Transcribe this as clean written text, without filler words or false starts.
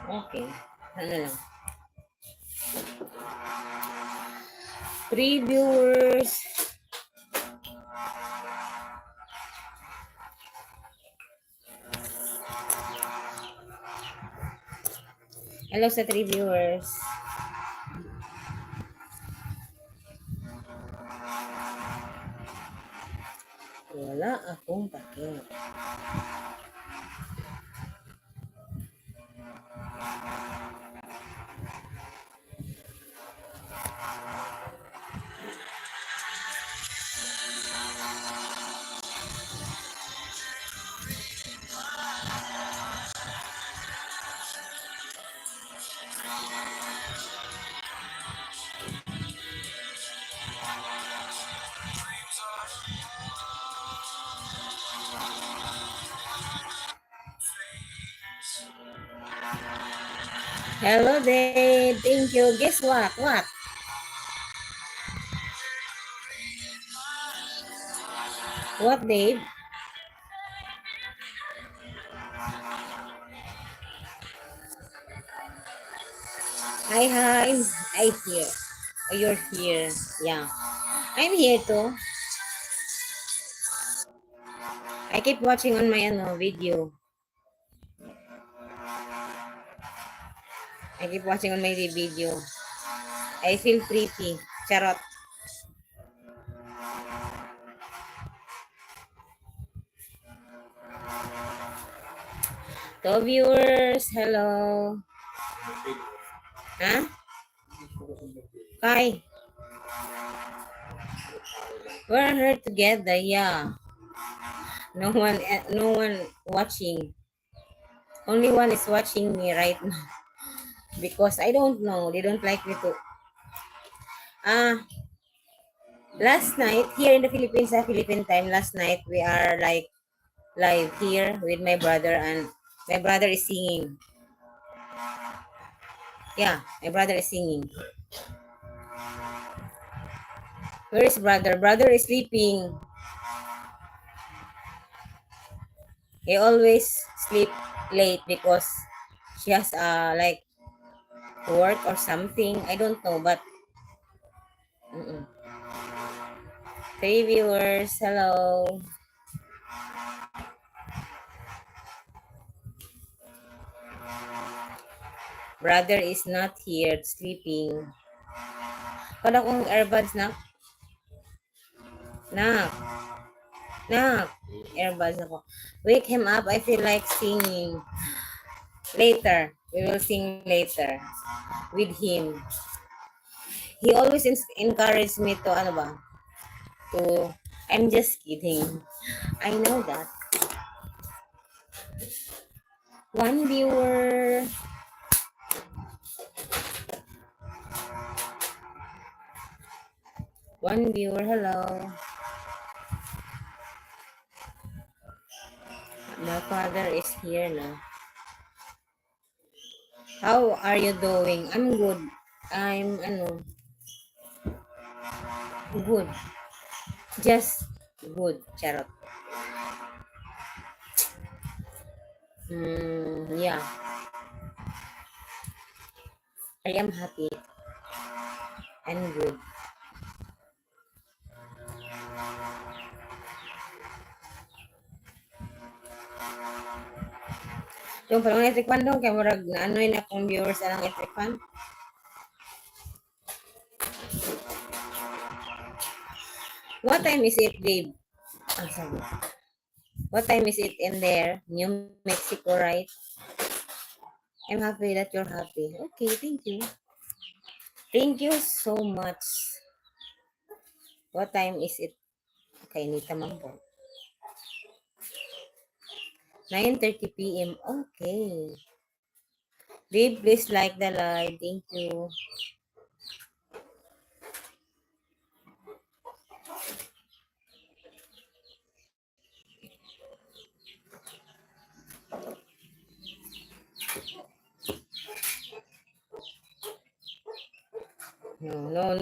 Okay. Ano lang. 3 viewers. Hello sa 3 viewers. Wala akong pake. Hello, Dave. Thank you. Guess what? What? What, Dave? Hi. I'm here. Oh, you're here. Yeah. I'm here too. I keep watching on my video. I keep watching on my video. I feel pretty. Charot. To viewers, hello. Huh? Kai. We're here together, yeah. No one watching. Only one is watching me right now. Because I don't know. They don't like me to. Last night, here in the Philippines, Philippine time, last night, we are like live here with my brother, and my brother is singing. Yeah, my brother is singing. Where is brother? Brother is sleeping. He always sleep late because she has like work or something. I don't know, but 3 viewers, hello. Brother is not here, sleeping. Kada kong earbuds na. Nak. Earbuds ako. Wake him up. I feel like singing. Later. We will sing later. With him. He always encourages me to, I'm just kidding. I know that. 1 viewer. One viewer, hello. My father is here now. How are you doing? I'm good. I'm good. Just good, charot. Yeah. I am happy and good. Yung parang electric fan dong, kaya murag na ano yun akong viewers alang electric fan. What time is it, babe? Sorry. What time is it in there? New Mexico, right? I'm happy that you're happy. Okay, thank you. Thank you so much. What time is it? Kainita man po. 9:30 p.m. Okay. Babe, please like the live. Thank you. No.